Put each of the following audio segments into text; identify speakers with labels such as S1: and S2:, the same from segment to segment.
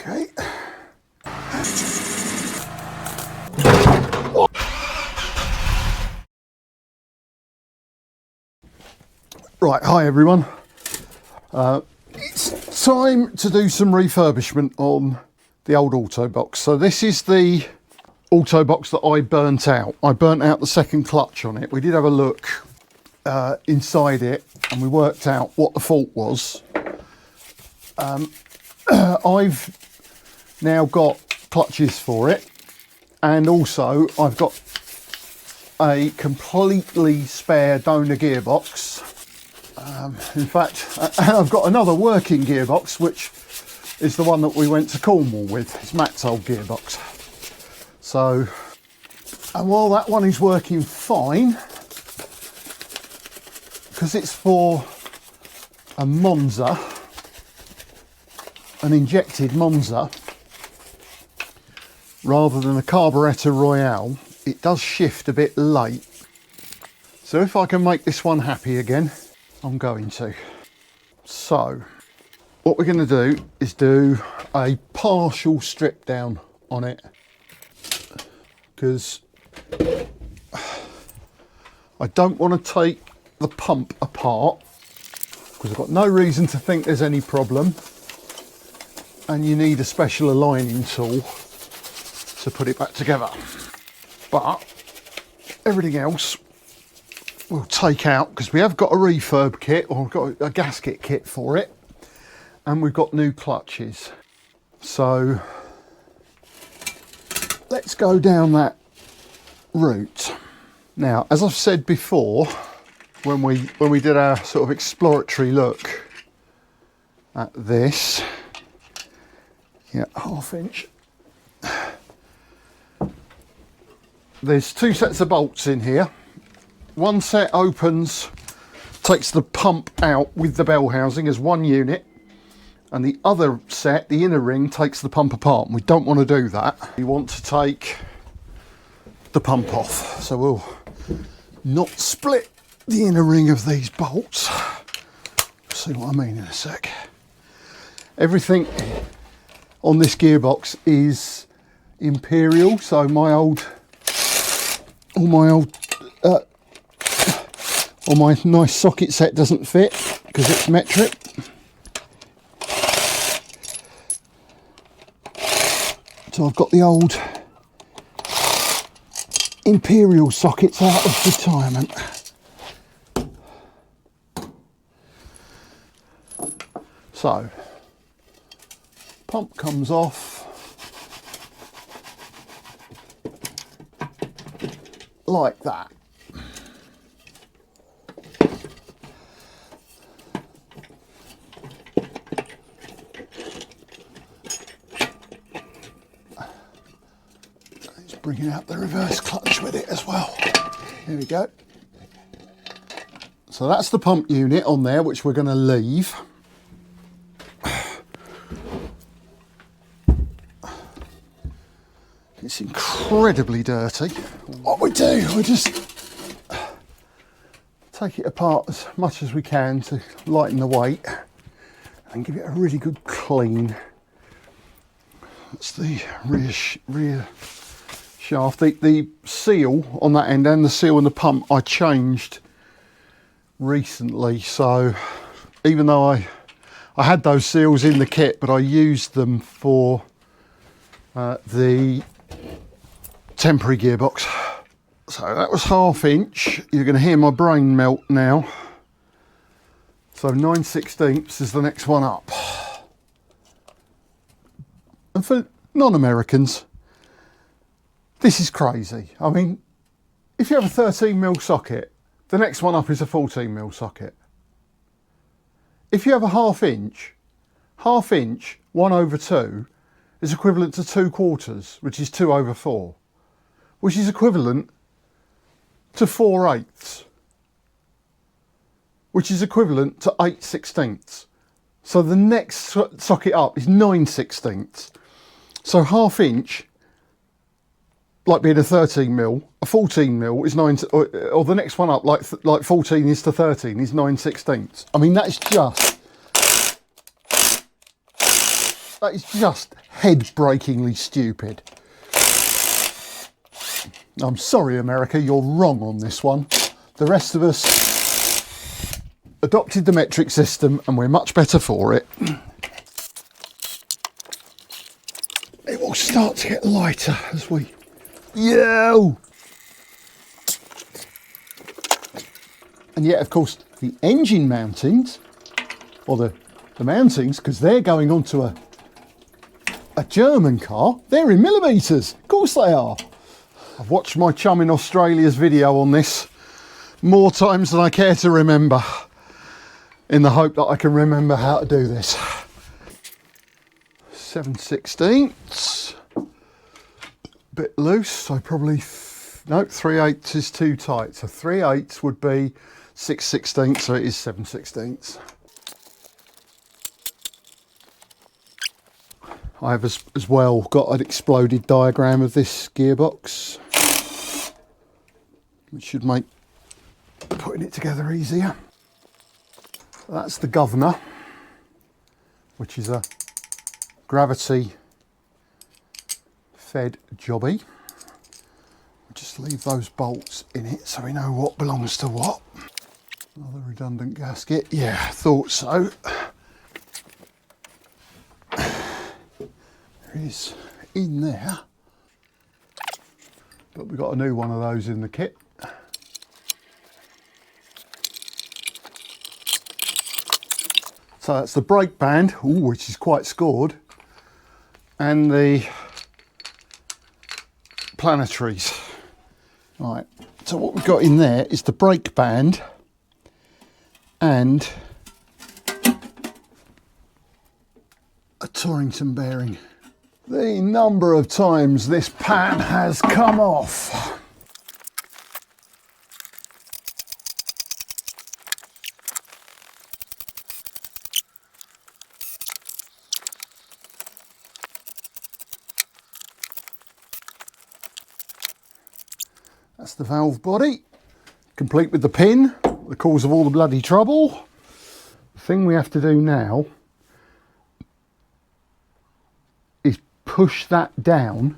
S1: Okay. Right, hi everyone. It's time to do some refurbishment on the old Autobox. So this is the Autobox that I burnt out. I burnt out the second clutch on it. We did have a look inside it and we worked out what the fault was. I've now got clutches for it, and also I've got a completely spare donor gearbox. In fact, I've got another working gearbox, which is the one that we went to Cornwall with. It's Matt's old gearbox. So, and while that one is working fine, because it's for a Monza, an injected Monza, rather than a carburettor Royale, it does shift a bit late. So if I can make this one happy again, I'm going to. So what we're going to do is do a partial strip down on it, because I don't want to take the pump apart, because I've got no reason to think there's any problem, and you need a special aligning tool to put it back together. But everything else we'll take out, because we have got a refurb kit, or we've got a gasket kit for it, and we've got new clutches. So let's go down that route. Now, as I've said before, when we did our sort of exploratory look at this, yeah, 1/2 inch. There's two sets of bolts in here. One set opens, takes the pump out with the bell housing as one unit, and the other set, the inner ring, takes the pump apart, and we don't want to do that. We want to take the pump off, so we'll not split the inner ring of these bolts. See what I mean in a sec. Everything on this gearbox is Imperial, so all my nice socket set doesn't fit because it's metric. So I've got the old Imperial sockets out of retirement. So, pump comes off like that. It's bringing out the reverse clutch with it as well. Here we go. So that's the pump unit on there, which we're going to leave. It's incredibly dirty. What we do, we just take it apart as much as we can to lighten the weight and give it a really good clean. That's the rear shaft. The seal on that end and the seal on the pump I changed recently, so even though I had those seals in the kit, but I used them for the temporary gearbox. So that was 1/2 inch. You're going to hear my brain melt now. So 9/16 is the next one up. And for non-Americans, this is crazy. I mean, if you have a 13mm socket, the next one up is a 14mm socket. If you have a 1/2 inch, 1/2 is equivalent to 2/4, which is 2/4, which is equivalent to 4/8, which is equivalent to 8/16. So the next socket up is 9/16. So 1/2 inch, like being a 13mm, a 14mm is 9, or the next one up, like 14 is to 13, is 9/16. I mean, that's just That is just head-breakingly stupid. I'm sorry, America, you're wrong on this one. The rest of us adopted the metric system and we're much better for it. It will start to get lighter as we... Yo! And yet, of course, the engine mountings, or the mountings, because they're going onto a German car, they're in millimetres. Of course they are. I've watched my chum in Australia's video on this more times than I care to remember, in the hope that I can remember how to do this. 7/16, bit loose, so probably, no, 3/8 is too tight. So 3/8 would be 6/16, so it is 7/16. I have as well got an exploded diagram of this gearbox, which should make putting it together easier. That's the governor, which is a gravity fed jobby. Just leave those bolts in it so we know what belongs to what. Another redundant gasket, yeah, thought so. There is in there, but we've got a new one of those in the kit. So that's the brake band, ooh, which is quite scored, and the planetaries. Right, so what we've got in there is the brake band and a Torrington bearing. The number of times this pan has come off. That's the valve body, complete with the pin, the cause of all the bloody trouble. The thing we have to do now is push that down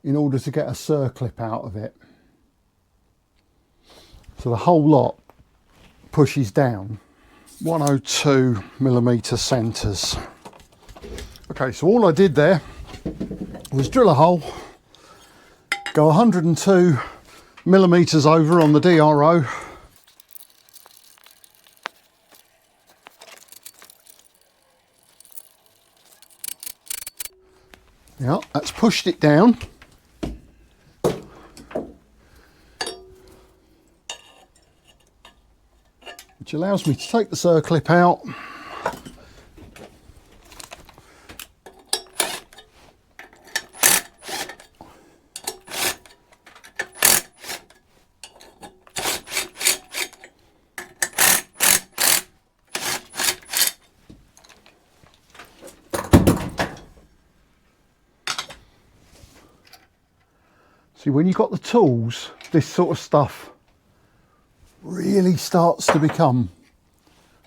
S1: in order to get a circlip out of it. So the whole lot pushes down. 102mm centres. Okay, so all I did there was drill a hole, go 102mm over on the DRO, yeah, that's pushed it down. Which allows me to take the circlip out. See, when you've got the tools, this sort of stuff really starts to become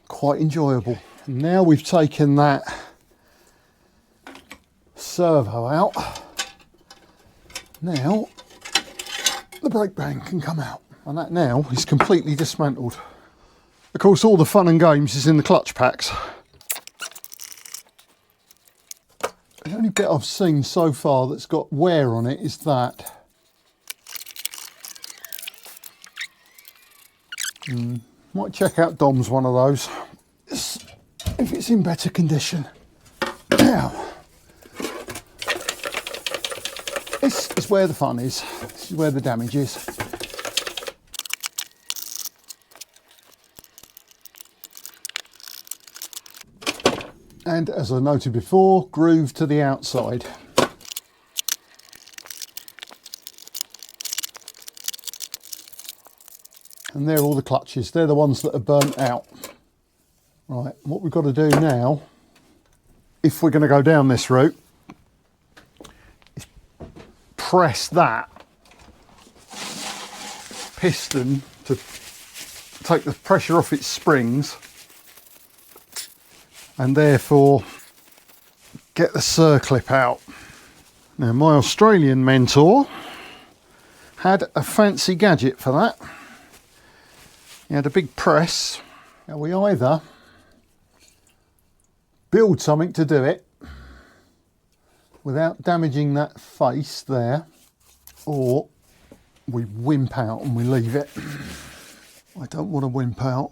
S1: quite enjoyable. And now we've taken that servo out, now the brake band can come out, and that now is completely dismantled. Of course, all the fun and games is in the clutch packs. The only bit I've seen so far that's got wear on it is that. Might check out Dom's one of those if it's in better condition. Now, this is where the fun is. This is where the damage is. And as I noted before, groove to the outside. And they're all the clutches. They're the ones that are burnt out. Right, what we've got to do now, if we're going to go down this route, is press that piston to take the pressure off its springs, and therefore get the circlip out. Now my Australian mentor had a fancy gadget for that. He had a big press. Now we either build something to do it without damaging that face there, or we wimp out and we leave it. I don't want to wimp out.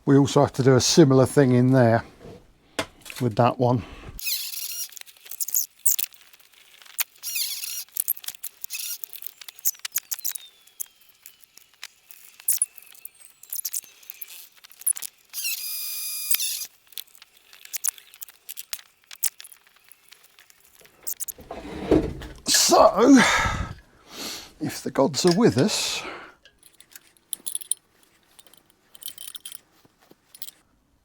S1: We also have to do a similar thing in there with that one. So, if the gods are with us,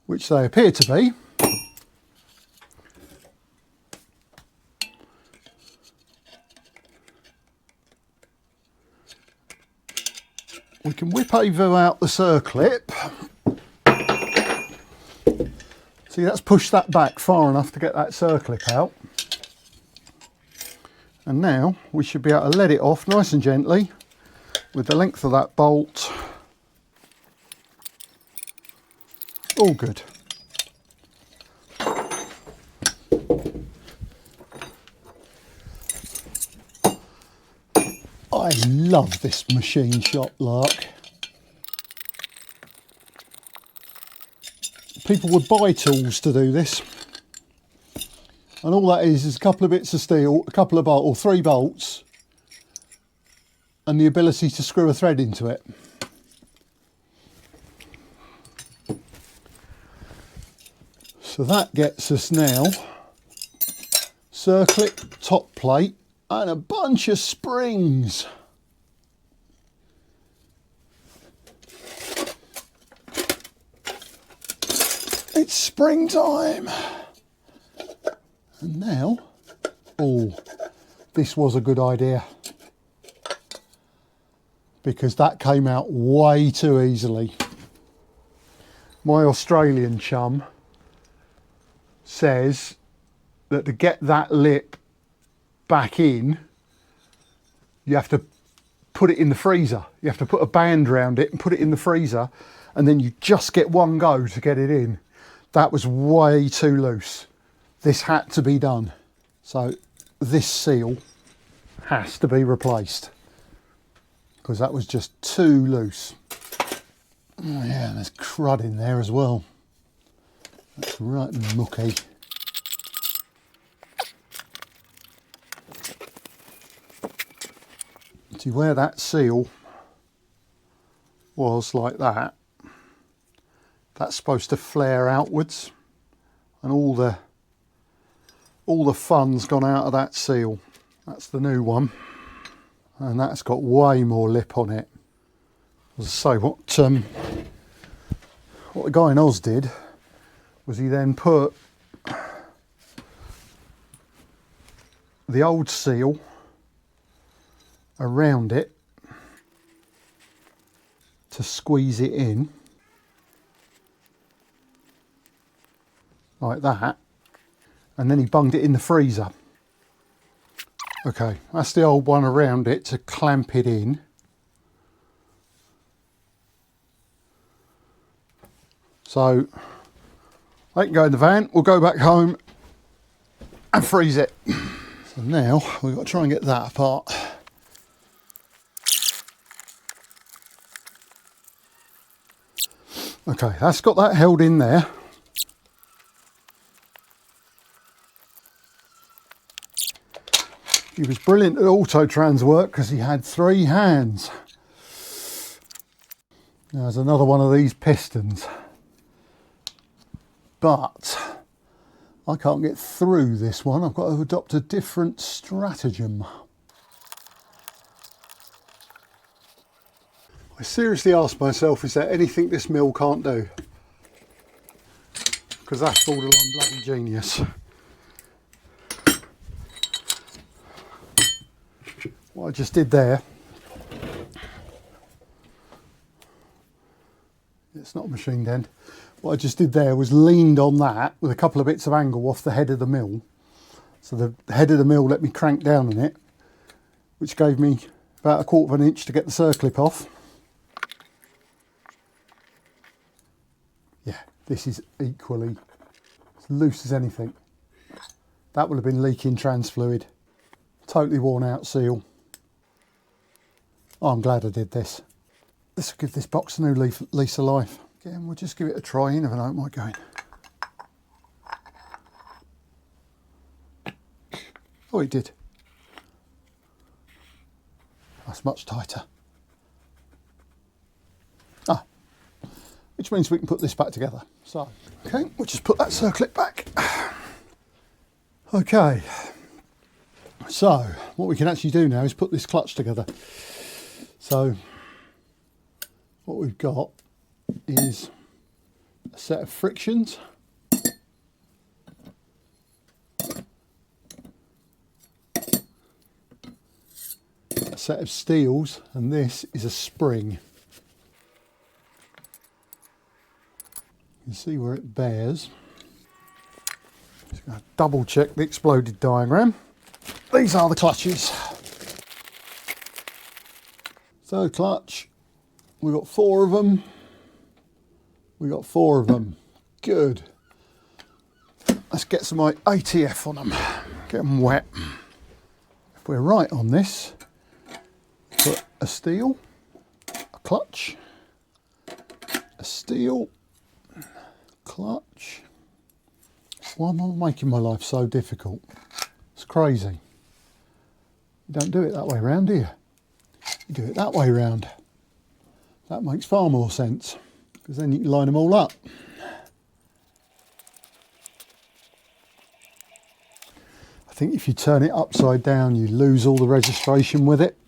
S1: which they appear to be, we can whip over out the circlip. See, that's pushed that back far enough to get that circlip out. And now we should be able to let it off nice and gently with the length of that bolt. All good. I love this machine shop lark. People would buy tools to do this. And all that is a couple of bits of steel, a couple of bolts, or 3 bolts, and the ability to screw a thread into it. So that gets us now circlip, top plate, and a bunch of springs. It's springtime. And now, oh, this was a good idea, because that came out way too easily. My Australian chum says that to get that lip back in, you have to put it in the freezer. You have to put a band around it and put it in the freezer, and then you just get one go to get it in. That was way too loose. This had to be done. So this seal has to be replaced, because that was just too loose. Oh yeah, and there's crud in there as well. That's right mucky. See, where that seal was like that, that's supposed to flare outwards, and all the fun's gone out of that seal. That's the new one, and that's got way more lip on it. As I say, what the guy in Oz did was he then put the old seal around it to squeeze it in like that, and then he bunged it in the freezer. Okay, that's the old one around it to clamp it in. So they can go in the van, we'll go back home and freeze it. So now we've got to try and get that apart. Okay, that's got that held in there. He was brilliant at auto-trans work because he had 3 hands. Now, there's another one of these pistons, but I can't get through this one. I've got to adopt a different stratagem. I seriously ask myself, is there anything this mill can't do? Because that's borderline bloody genius. What I just did there, it's not a machined end. What I just did there was leaned on that with a couple of bits of angle off the head of the mill. So the head of the mill let me crank down on it, which gave me about 1/4 of an inch to get the circlip off. Yeah, this is equally as loose as anything. That would have been leaking trans fluid. Totally worn out seal. Oh, I'm glad I did this. This will give this box a new lease of life. Again, we'll just give it a try. You never know, it might go in. Oh, it did. That's much tighter. Ah, which means we can put this back together. So, okay, we'll just put that circlip back. Okay, so what we can actually do now is put this clutch together. So, what we've got is a set of frictions. A set of steels, and this is a spring. You can see where it bears. Just going to double check the exploded diagram. These are the clutches. Third clutch, we got 4 of them. We got 4 of them. Good. Let's get some ATF on them. Get them wet. If we're right on this, put a steel, a clutch, a steel, clutch. Why am I making my life so difficult? It's crazy. You don't do it that way round, do you? You do it that way round. That makes far more sense, because then you can line them all up. I think if you turn it upside down, you lose all the registration with it.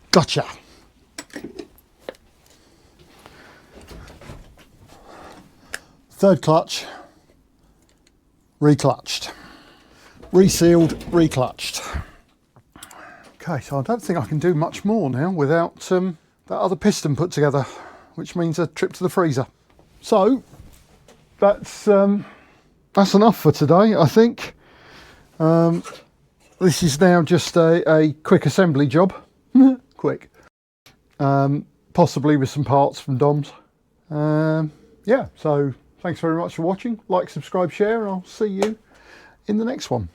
S1: Gotcha. Third clutch, reclutched, resealed, reclutched. Okay, so I don't think I can do much more now without that other piston put together, which means a trip to the freezer. So that's enough for today, I think. This is now just a quick assembly job. Quick. Possibly with some parts from Dom's. Yeah, so thanks very much for watching. Like, subscribe, share, and I'll see you in the next one.